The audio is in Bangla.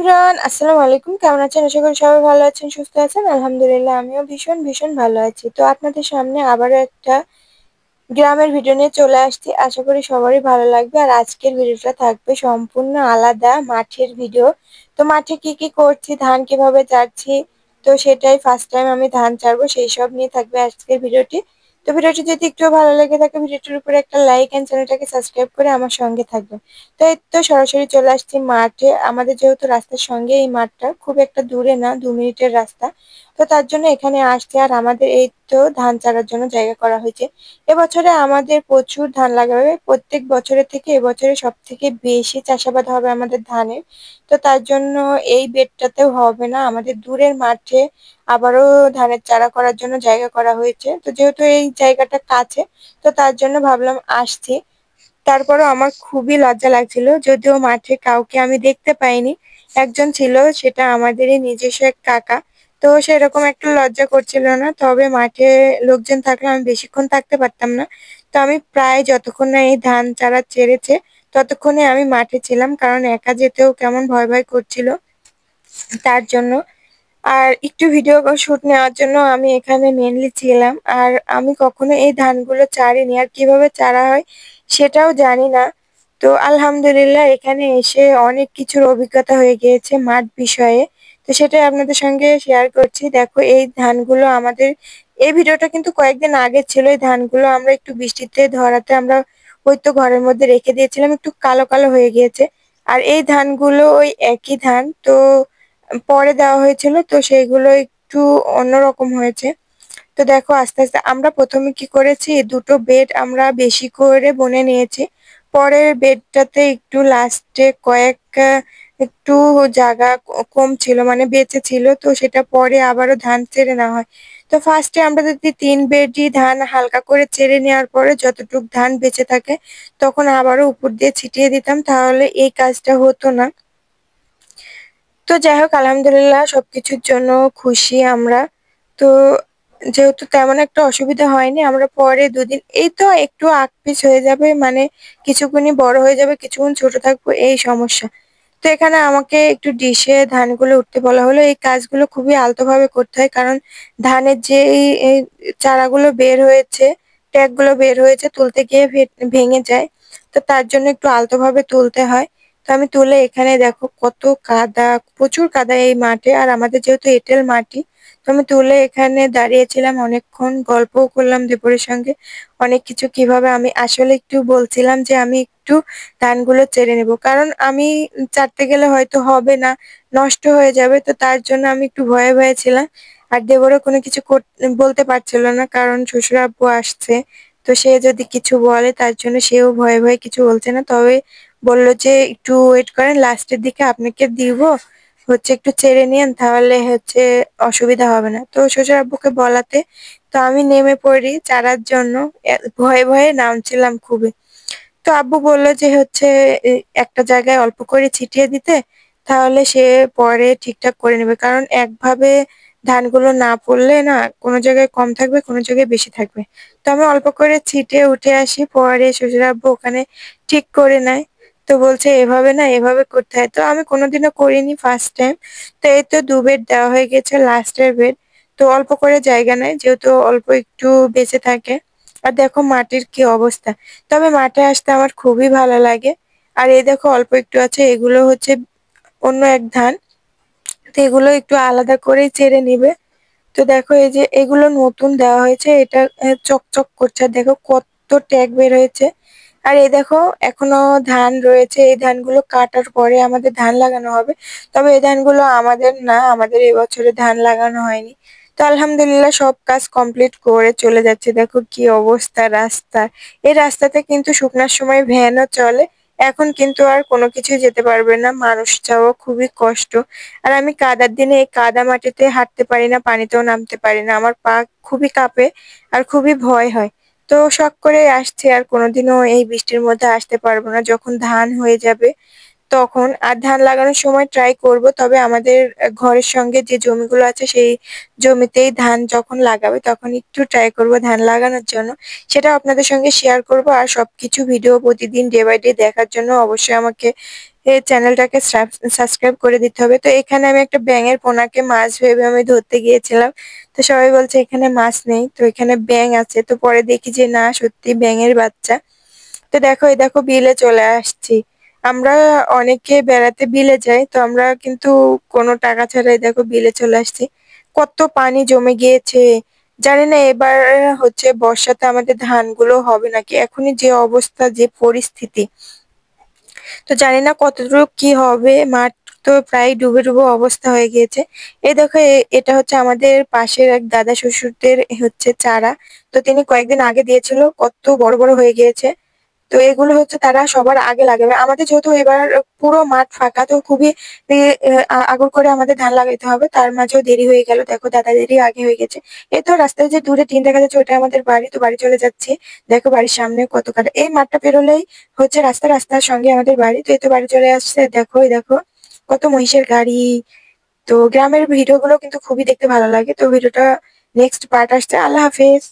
এভরিওয়ান, আসসালামু আলাইকুম। কেমন আছেন? আশা করি সবাই ভালো আছেন, সুস্থ আছেন। আলহামদুলিল্লাহ, আমিও ভীষণ ভীষণ ভালো আছি। তো আপনাদের সামনে আবারও একটা গ্রামের ভিডিও নিয়ে চলে আসছি। আশা করি সবারই ভালো লাগবে। আর আজকের ভিডিওটা থাকবে সম্পূর্ণ আলাদা, মাঠের ভিডিও। তো মাঠে কি কি করছি, ধান কিভাবে চাড়ছি, তো সেটাই ফার্স্ট টাইম আমি ধান চাড়বো, সেই সব নিয়ে থাকবে আজকের ভিডিওটি। তো ভিডিওটি যদি একটু ভালো লেগে থাকে, ভিডিওটির উপরে একটা লাইক এন্ড চ্যানেলটাকে সাবস্ক্রাইব করে আমার সঙ্গে থাকবেন। তো এই তো সরাসরি চলে আসছি মাঠে। আমাদের যেহেতু রাস্তার সঙ্গে এই মাঠটা, খুব একটা দূরে না, 2 মিনিটের রাস্তা। তো তার জন্য এখানে আসছে। আর আমাদের এই তো ধান চারার জন্য জায়গা করা হয়েছে। এবছরে আমাদের প্রচুর ধান লাগাবে। প্রত্যেক বছরের থেকে এবছরে সব থেকে বেশি চাষাবাদ হবে আমাদের ধানের। তো তার জন্য এই বেডটাতেও হবে না, আমাদের দূরের মাঠে আবারও ধানের চারা করার জন্য জায়গা করা হয়েছে। তো যেহেতু এই জায়গাটা কাছে, তো তার জন্য ভাবলাম আসছি। তারপরও আমার খুবই লজ্জা লাগছিল, যদিও মাঠে কাউকে আমি দেখতে পাইনি। একজন ছিল, সেটা আমাদেরই নিজস্ব এক কাকা। তো সেরকম একটা লজ্জা করছিল না, তবে মাঠে লোকজন থাকলে আমি বেশিক্ষণ থাকতে পারতাম না। তো আমি প্রায় যতক্ষণ না এই ধান চারা ছেড়েছে ততক্ষণে আমি মাঠে ছিলাম, কারণ একা যেতেও কেমন ভয় ভয় করছিল তার জন্য। আর একটু ভিডিও শুট নেওয়ার জন্য আমি এখানে মেনলি ছিলাম। আর আমি কখনো এই ধানগুলো চারিনি, আর কিভাবে চারা হয় সেটাও জানি না। তো আলহামদুলিল্লাহ, এখানে এসে অনেক কিছুর অভিজ্ঞতা হয়ে গিয়েছে মাঠ বিষয়ে। তো সেটাই আপনাদের সঙ্গে শেয়ার করছি। দেখো, এই ধানগুলো আমাদের, এই ভিডিওটা কিন্তু কয়েকদিন আগে ছিল। এই ধানগুলো আমরা একটু বৃষ্টিতে ধরাতে আমরা ওই তো ঘরের মধ্যে রেখে দিয়েছিলাম, একটু কালো কালো হয়ে গিয়েছে। আর এই ধানগুলো ওই একই ধান, তো পরে দেওয়া হয়েছিল, তো সেইগুলো একটু অন্যরকম হয়েছে। তো দেখো, আস্তে আস্তে আমরা প্রথমে কি করেছি, দুটো বেড আমরা বেশি করে বুনে নিয়েছি। পরের বেডটাতে একটু লাস্টে একটু জায়গা কম ছিল, মানে বেঁচে ছিল, তো সেটা পরে আবারও ধান ছেড়ে নেওয়া হয়। তো ফার্স্টে আমরা যদি 3 বেডই ধান হালকা করে ছেড়ে নেওয়ার পরে যতটুক ধান বেঁচে থাকে, তখন আবারও উপর দিয়ে ছিটিয়ে দিতাম, তাহলে এই কাজটা হতো না। তো যাই হোক, আলহামদুলিল্লাহ, সবকিছুর জন্য খুশি আমরা। তো যেহেতু তেমন একটা অসুবিধা হয়নি, আমরা পরে 2 দিন, এই তো একটু আগ পিছ হয়ে যাবে, মানে কিছুক্ষণই বড় হয়ে যাবে, কিছুক্ষণ ছোট থাকবো, এই সমস্যা। তো এখানে আমাকে একটু ডিশে ধানগুলো উঠতে বলা হলো। এই কাজগুলো খুবই আলতোভাবে করতে হয়, কারণ ধানের যে এই চারাগুলো বের হয়েছে, ট্যাগগুলো বের হয়েছে, তুলতে গিয়ে ভেঙে যায়। তো তার জন্য একটু আলতোভাবে তুলতে হয়। তো আমি তুলে, এখানে দেখো কত কাদা, প্রচুর কাদা এই মাঠে। আর আমাদের যেহেতু এঁটেল মাটি, তো আমি তুলে এখানে দাঁড়িয়েছিলাম অনেকক্ষণ, গল্পও করলাম দেবরের সঙ্গে অনেক কিছু। কিভাবে আমি আসলে একটু বলছিলাম যে আমি একটু ধানগুলো চেড়ে নেব, কারণ আমি চারতে গেলে হয়তো হবে না, নষ্ট হয়ে যাবে। তো তার জন্য আমি একটু ভয়ে ভয়ে ছিলাম। আর দেবরও কোনো কিছু বলতে পারছিল না, কারণ শ্বশুর আব্বু আসছে। তো সে যদি কিছু বলে, তার জন্য সেও ভয়ে ভয়ে কিছু বলছে না। তবে বললো যে একটু ওয়েট করেন, লাস্টের দিকে আপনাকে দিব, হচ্ছে একটু চেড়ে নিয়েন, তাহলে হচ্ছে অসুবিধা হবে না। তো শ্বশুর আব্বুকে বলাতে তো আমি নেমে পড়ি চারার জন্য। ভয়ে ভয়ে নামছিলাম খুবই। তো আব্বু বললো যে হচ্ছে একটা জায়গায় অল্প করে ছিটিয়ে দিতে, তাহলে সে পরে ঠিকঠাক করে নেবে, কারণ একভাবে ধানগুলো না পড়লে না, কোনো জায়গায় কম থাকবে, কোনো জায়গায় বেশি থাকবে। তো আমি অল্প করে ছিটিয়ে উঠে আসি, পরে শ্বশুর আব্বু ওখানে ঠিক করে নেয়। তো বলছে এভাবে না, এভাবে করতে হয়। তো আমি কোনোদিনও করিনি, ফার্স্ট টাইম। তো এই তো 2 বেড দেওয়া হয়ে গেছে, লাস্টের বেড। তো অল্প করে জায়গা নেয়, যেহেতু অল্প একটু বেঁচে থাকে। আর দেখো মাটির কি অবস্থা। তবে মাঠে আসতে আমার খুবই ভালো লাগে। আর এই দেখো, অল্প একটু আছে, এগুলো হচ্ছে অন্য এক ধান। তো এগুলো একটু আলাদা করেই ছেড়ে নিবে। তো দেখো, এই যে এগুলো নতুন দেওয়া হয়েছে, এটা চকচক করছে, আর দেখো কত ট্যাগ বের হয়েছে। আর এই দেখো, এখনো ধান রয়েছে, এই ধানগুলো কাটার পরে আমাদের ধান লাগানো হবে। তবে এই ধানগুলো আমাদের না, আমাদের এবছরে ধান লাগানো হয়নি। তো আলহামদুলিল্লাহ, সব কাজ কমপ্লিট করে চলে যাচ্ছে। দেখো কি অবস্থা রাস্তা। এই রাস্তাতে কিন্তু শুকনার সময় ভ্যানও চলে, এখন কিন্তু আর কোনো কিছুই যেতে পারবে না, মানুষ যাওয়া খুবই কষ্ট। আর আমি কাদার দিনে এই কাদা মাটিতে হাঁটতে পারি না, পানিতেও নামতে পারি না, আমার পা খুবই কাঁপে আর খুবই ভয় হয়। তো শখ করে আসছি, আর কোনোদিনও এই বৃষ্টির মধ্যে আসতে পারবো না। যখন ধান হয়ে যাবে তখন, আর ধান লাগানোর সময় ট্রাই করব, তবে আমাদের ঘরের সঙ্গে যে জমিগুলো আছে সেই জমিতেই ধান যখন লাগাবে তখন একটু ট্রাই করব ধান লাগানোর জন্য। সেটা আপনাদের সঙ্গে শেয়ার করব। আর সবকিছু ভিডিও প্রতিদিন ডে বাই ডে দেখার জন্য অবশ্যই আমাকে এই চ্যানেলটাকে সাবস্ক্রাইব করে দিতে হবে। তো এখানে আমি একটা ব্যাঙের পোনাকে মাছ ভেবে আমি ধরতে গিয়েছিলাম। তো সবাই বলছে এখানে মাছ নেই, তো এখানে ব্যাঙ আছে। তো পরে দেখি যে না, সত্যি ব্যাঙের বাচ্চা। তো দেখো, এই দেখো বিলে চলে আসছি। আমরা অনেকে বেড়াতে বিলে যাই, তো আমরা কিন্তু কোনো টাকা ছাড়াই দেখো বিলে চলে আসছি। কত পানি জমে গিয়েছে! জানি না এবার হচ্ছে বর্ষাতে আমাদের ধানগুলো হবে নাকি। এখনই যে অবস্থা, যে পরিস্থিতি, তো জানি না কতটুকু কি হবে। মাঠ তো প্রায় ডুবে ডুবে অবস্থা হয়ে গিয়েছে। এই দেখো, এটা হচ্ছে আমাদের পাশের এক দাদা শ্বশুরদের হচ্ছে চারা। তো তিনি কয়েকদিন আগে দিয়েছিল, কত বড় বড় হয়ে গিয়েছে। তো এগুলো হচ্ছে তারা সবার আগে লাগাবে। আমাদের যেহেতু এবার পুরো মাঠ ফাঁকা, তো খুবই আগর করে আমাদের ধান লাগাইতে হবে। তার মাঝেও দেরি হয়ে গেল, দেখো দাদাদেরই আগে হয়ে গেছে। এই তো রাস্তায় যে দূরে টিন দেখা যাচ্ছে, ওটা আমাদের বাড়ি। তো বাড়ি চলে যাচ্ছি। দেখো বাড়ির সামনে কত কাটা, এই মাঠটা পেরোলেই হচ্ছে রাস্তা, রাস্তার সঙ্গে আমাদের বাড়ি। তো এই তো বাড়ি চলে আসছে। দেখো, এই দেখো কত মহিষের গাড়ি। তো গ্রামের ভিডিও গুলো কিন্তু খুবই দেখতে ভালো লাগে। তো ভিডিওটা নেক্সট পার্ট আসছে। আল্লাহ হাফেজ।